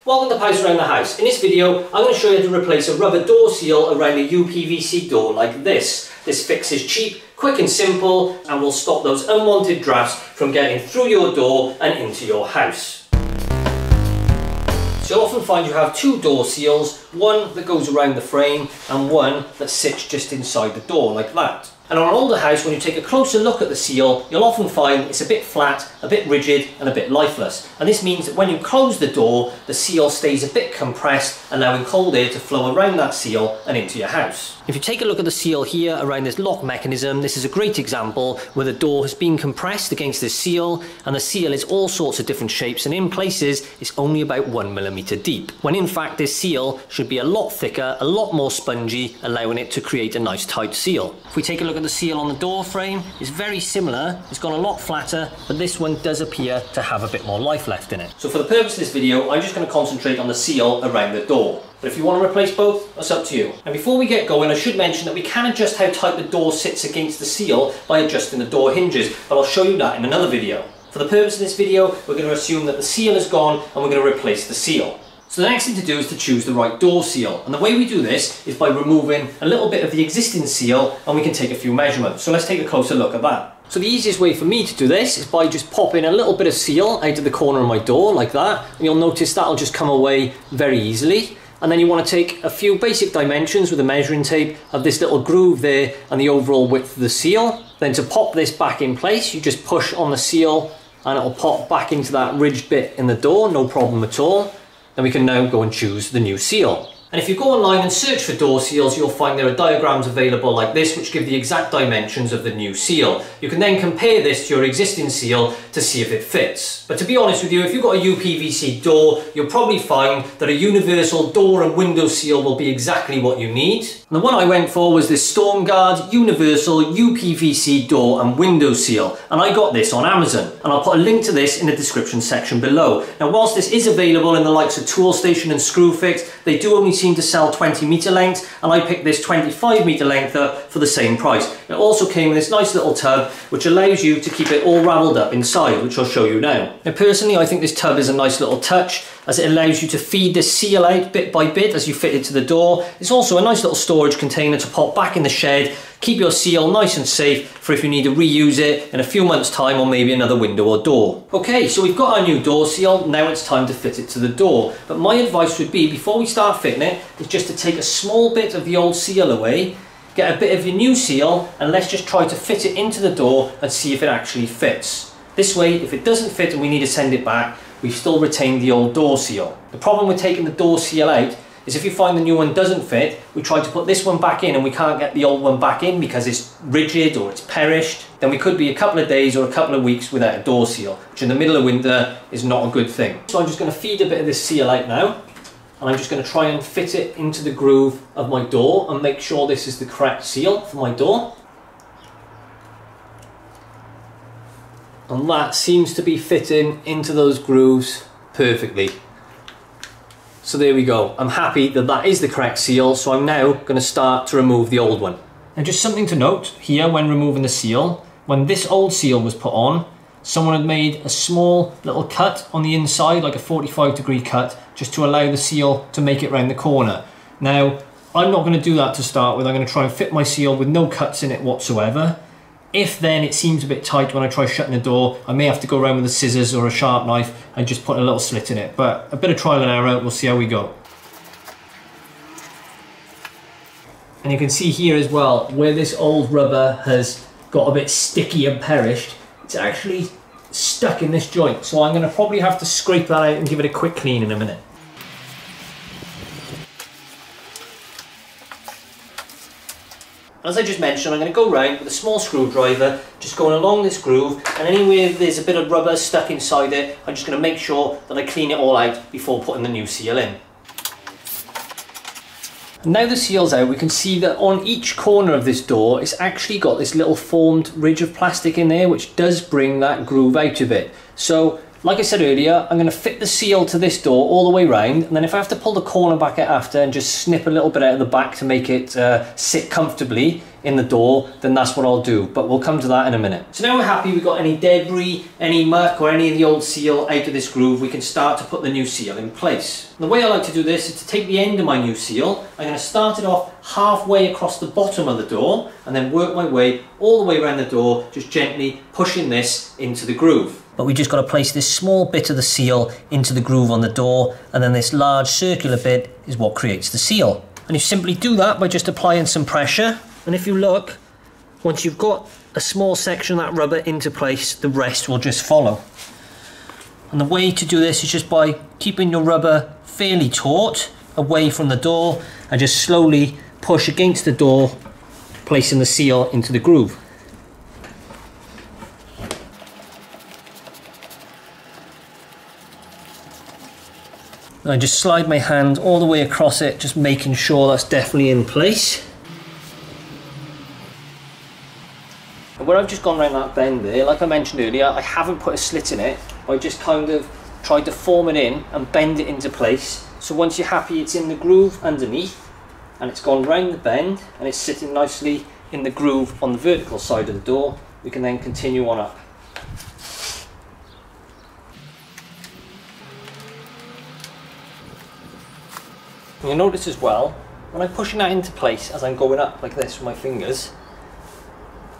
Welcome to Pipes Around the House. In this video, I'm going to show you how to replace a rubber door seal around a uPVC door like this. This fix is cheap, quick and simple, and will stop those unwanted drafts from getting through your door and into your house. So you'll often find you have two door seals, one that goes around the frame and one that sits just inside the door like that. And on an older house, when you take a closer look at the seal, you'll often find it's a bit flat, a bit rigid and a bit lifeless. And this means that when you close the door, the seal stays a bit compressed, allowing cold air to flow around that seal and into your house. If you take a look at the seal here around this lock mechanism, this is a great example where the door has been compressed against this seal, and the seal is all sorts of different shapes, and in places it's only about 1mm deep, when in fact this seal should be a lot thicker, a lot more spongy, allowing it to create a nice tight seal. If we take a look at the seal on the door frame, it's very similar, it's gone a lot flatter, but this one does appear to have a bit more life left in it. So for the purpose of this video, I'm just going to concentrate on the seal around the door. But if you want to replace both, that's up to you. And before we get going, I should mention that we can adjust how tight the door sits against the seal by adjusting the door hinges, but I'll show you that in another video. For the purpose of this video, we're going to assume that the seal is gone and we're going to replace the seal. So the next thing to do is to choose the right door seal, and the way we do this is by removing a little bit of the existing seal, and we can take a few measurements. So let's take a closer look at that. So the easiest way for me to do this is by just popping a little bit of seal out of the corner of my door like that, and you'll notice that'll just come away very easily. And then you want to take a few basic dimensions with a measuring tape of this little groove there and the overall width of the seal. Then to pop this back in place, you just push on the seal and it'll pop back into that ridged bit in the door, no problem at all. Then we can now go and choose the new seal. And if you go online and search for door seals, you'll find there are diagrams available like this which give the exact dimensions of the new seal. You can then compare this to your existing seal to see if it fits. But to be honest with you, if you've got a uPVC door, you'll probably find that a universal door and window seal will be exactly what you need. And the one I went for was this Stormguard universal uPVC door and window seal, and I got this on Amazon, and I'll put a link to this in the description section below. Now whilst this is available in the likes of Toolstation and Screwfix, they do only seem to sell 20m lengths, and I picked this 25m length up for the same price. It also came with this nice little tub which allows you to keep it all ravelled up inside, which I'll show you now. Now personally, I think this tub is a nice little touch, as it allows you to feed this seal out bit by bit as you fit it to the door. It's also a nice little storage container to pop back in the shed, keep your seal nice and safe for if you need to reuse it in a few months' time, or maybe another window or door. Okay, so we've got our new door seal, now it's time to fit it to the door. But my advice would be, before we start fitting it, is just to take a small bit of the old seal away, get a bit of your new seal, and let's just try to fit it into the door and see if it actually fits. This way, if it doesn't fit and we need to send it back, we've still retained the old door seal. The problem with taking the door seal out is if you find the new one doesn't fit, we try to put this one back in and we can't get the old one back in because it's rigid or it's perished, then we could be a couple of days or a couple of weeks without a door seal, which in the middle of winter is not a good thing. So I'm just going to feed a bit of this seal out now, and I'm just going to try and fit it into the groove of my door and make sure this is the correct seal for my door. And that seems to be fitting into those grooves perfectly. So there we go. I'm happy that that is the correct seal, so I'm now going to start to remove the old one. And just something to note here when removing the seal, when this old seal was put on, someone had made a small little cut on the inside, like a 45-degree cut, just to allow the seal to make it round the corner. Now, I'm not going to do that to start with. I'm going to try and fit my seal with no cuts in it whatsoever. If then it seems a bit tight when I try shutting the door, I may have to go around with a scissors or a sharp knife and just put a little slit in it. But a bit of trial and error, we'll see how we go. And you can see here as well, where this old rubber has got a bit sticky and perished, it's actually stuck in this joint. So I'm going to probably have to scrape that out and give it a quick clean in a minute. As I just mentioned, I'm going to go round with a small screwdriver, just going along this groove, and anywhere there's a bit of rubber stuck inside it, I'm just going to make sure that I clean it all out before putting the new seal in. Now the seal's out, we can see that on each corner of this door it's actually got this little formed ridge of plastic in there, which does bring that groove out a bit. So Like I said earlier, I'm going to fit the seal to this door all the way round, and then if I have to pull the corner back out after and just snip a little bit out of the back to make it sit comfortably in the door, then that's what I'll do, but we'll come to that in a minute. So now we're happy we've got any debris, any muck or any of the old seal out of this groove, we can start to put the new seal in place. And the way I like to do this is to take the end of my new seal, I'm going to start it off halfway across the bottom of the door and then work my way all the way around the door, just gently pushing this into the groove. But we just got to place this small bit of the seal into the groove on the door, and then this large circular bit is what creates the seal. And you simply do that by just applying some pressure, and if you look, once you've got a small section of that rubber into place, the rest will just follow. And the way to do this is just by keeping your rubber fairly taut away from the door and just slowly push against the door, placing the seal into the groove. I just slide my hand all the way across it, just making sure that's definitely in place. And where I've just gone around that bend there, like I mentioned earlier, I haven't put a slit in it. I just kind of tried to form it in and bend it into place. So once you're happy it's in the groove underneath and it's gone round the bend and it's sitting nicely in the groove on the vertical side of the door, we can then continue on up. You'll notice as well, when I'm pushing that into place as I'm going up like this with my fingers,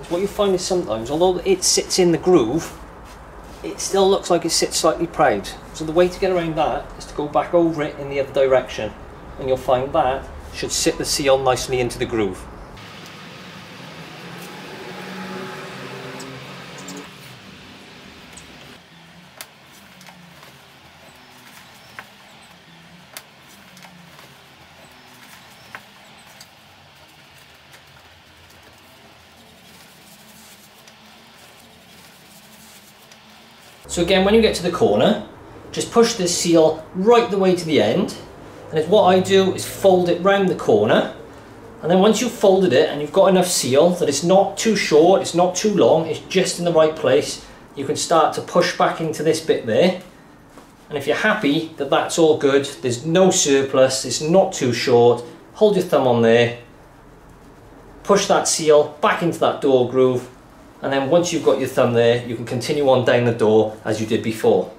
is what you find is sometimes, although it sits in the groove, it still looks like it sits slightly proud. So the way to get around that is to go back over it in the other direction, and you'll find that should sit the seal nicely into the groove. So again, when you get to the corner, just push this seal right the way to the end, and what I do is fold it round the corner, and then once you've folded it and you've got enough seal that it's not too short, it's not too long, it's just in the right place, you can start to push back into this bit there. And if you're happy that that's all good, there's no surplus, it's not too short, hold your thumb on there, push that seal back into that door groove, and then once you've got your thumb there, you can continue on down the door as you did before.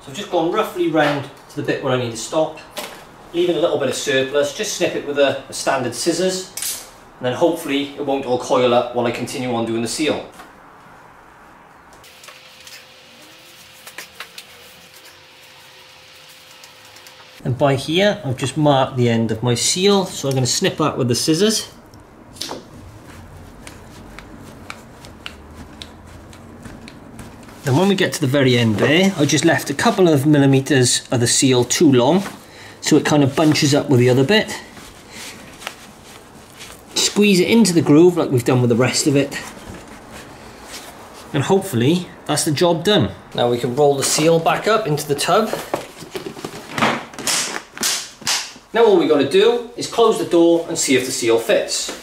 So I've just gone roughly round to the bit where I need to stop, leaving a little bit of surplus, just snip it with a standard scissors, and then hopefully it won't all coil up while I continue on doing the seal. And by here, I've just marked the end of my seal, so I'm going to snip that with the scissors. And when we get to the very end there, I just left a couple of millimeters of the seal too long, so it kind of bunches up with the other bit. Squeeze it into the groove like we've done with the rest of it. And hopefully, that's the job done. Now we can roll the seal back up into the tub. Now all we've got to do is close the door and see if the seal fits.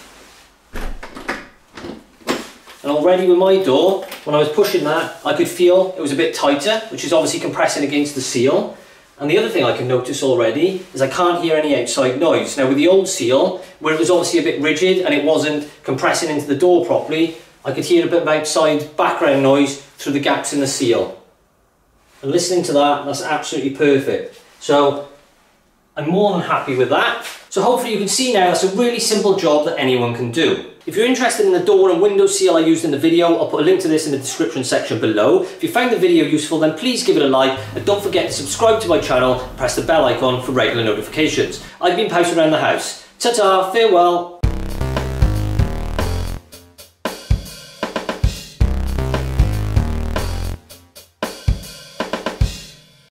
And already with my door, when I was pushing that, I could feel it was a bit tighter, which is obviously compressing against the seal. And the other thing I can notice already is I can't hear any outside noise. Now with the old seal, where it was obviously a bit rigid and it wasn't compressing into the door properly, I could hear a bit of outside background noise through the gaps in the seal. And listening to that, that's absolutely perfect. So I'm more than happy with that. So hopefully you can see now that's a really simple job that anyone can do. If you're interested in the door and window seal I used in the video, I'll put a link to this in the description section below. If you found the video useful, then please give it a like, and don't forget to subscribe to my channel and press the bell icon for regular notifications. I've been Pousing Around the House. Ta-ta, farewell.